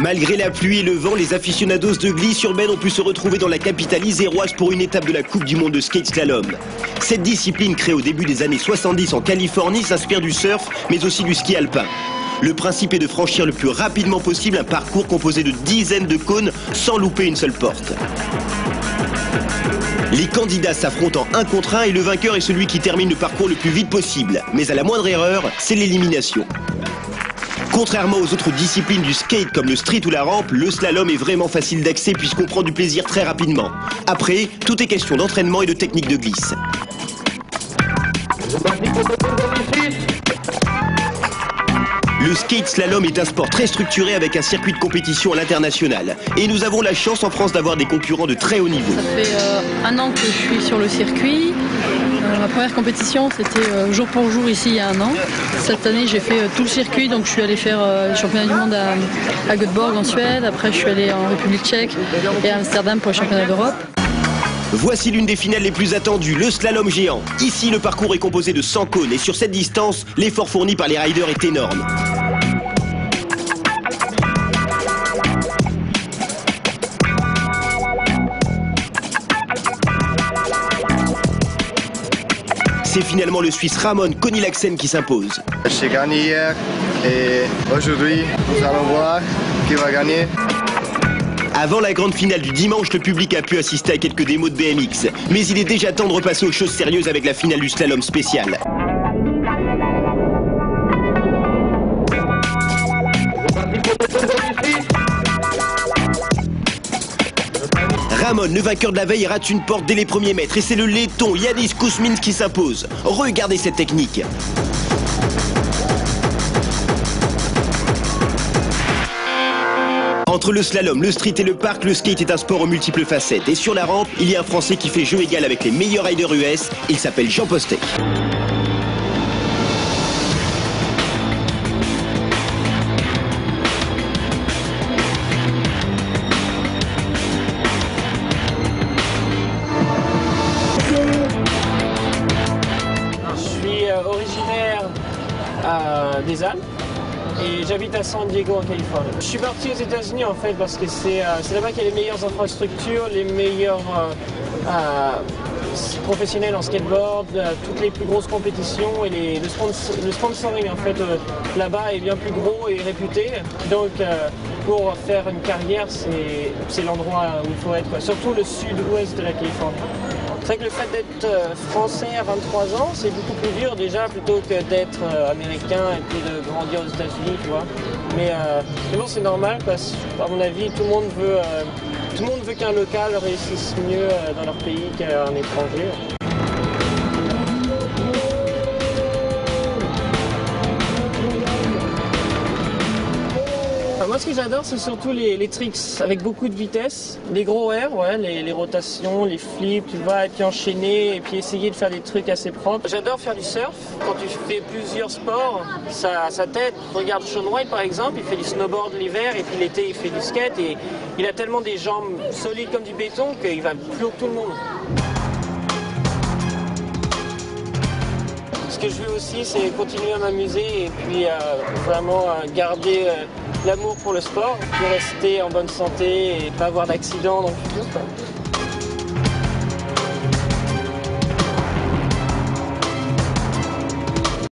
Malgré la pluie et le vent, les aficionados de glisse urbaine ont pu se retrouver dans la capitale iséroise pour une étape de la Coupe du Monde de skate slalom. Cette discipline créée au début des années 70 en Californie s'inspire du surf, mais aussi du ski alpin. Le principe est de franchir le plus rapidement possible un parcours composé de dizaines de cônes sans louper une seule porte. Les candidats s'affrontent en 1 contre 1 et le vainqueur est celui qui termine le parcours le plus vite possible. Mais à la moindre erreur, c'est l'élimination. Contrairement aux autres disciplines du skate comme le street ou la rampe, le slalom est vraiment facile d'accès puisqu'on prend du plaisir très rapidement. Après, tout est question d'entraînement et de technique de glisse. Le skate slalom est un sport très structuré avec un circuit de compétition à l'international. Et nous avons la chance en France d'avoir des concurrents de très haut niveau. Ça fait 1 an que je suis sur le circuit. Ma première compétition, c'était jour pour jour ici il y a 1 an. Cette année, j'ai fait tout le circuit, donc je suis allé faire les championnats du monde à Göteborg en Suède. Après, je suis allé en République tchèque et à Amsterdam pour les championnats d'Europe. Voici l'une des finales les plus attendues, le slalom géant. Ici, le parcours est composé de 100 cônes et sur cette distance, l'effort fourni par les riders est énorme. C'est finalement le Suisse Ramon Konilaksen qui s'impose. J'ai gagné hier et aujourd'hui, nous allons voir qui va gagner. Avant la grande finale du dimanche, le public a pu assister à quelques démos de BMX. Mais il est déjà temps de repasser aux choses sérieuses avec la finale du slalom spécial. Ramon, le vainqueur de la veille, rate une porte dès les premiers mètres et c'est le laiton Yanis Kousmins qui s'impose. Regardez cette technique. Entre le slalom, le street et le parc, le skate est un sport aux multiples facettes. Et sur la rampe, il y a un Français qui fait jeu égal avec les meilleurs riders US. Il s'appelle Jean Postet. Je suis originaire des Alpes et j'habite à San Diego en Californie. Je suis parti aux États-Unis en fait parce que c'est là-bas qu'il y a les meilleures infrastructures, les meilleurs professionnels en skateboard, toutes les plus grosses compétitions et le sponsoring en fait là-bas est bien plus gros et réputé. Donc pour faire une carrière, c'est l'endroit où il faut être, quoi. Surtout le sud-ouest de la Californie. C'est vrai que le fait d'être français à 23 ans, c'est beaucoup plus dur déjà plutôt que d'être américain et puis de grandir aux États-Unis, tu vois. Mais bon, c'est normal parce qu'à mon avis, tout le monde veut qu'un local réussisse mieux dans leur pays qu'un étranger. Moi, ce que j'adore, c'est surtout les tricks avec beaucoup de vitesse, les gros airs, ouais, les rotations, les flips, tu vois, et puis enchaîner, et puis essayer de faire des trucs assez propres. J'adore faire du surf. Quand tu fais plusieurs sports, ça t'aide. Regarde Shaun White, par exemple, il fait du snowboard l'hiver, et puis l'été, il fait du skate, et il a tellement des jambes solides comme du béton qu'il va plus haut que tout le monde. Ce que je veux aussi, c'est continuer à m'amuser, et puis vraiment garder l'amour pour le sport, puis rester en bonne santé et pas avoir d'accident dans le futur, quoi.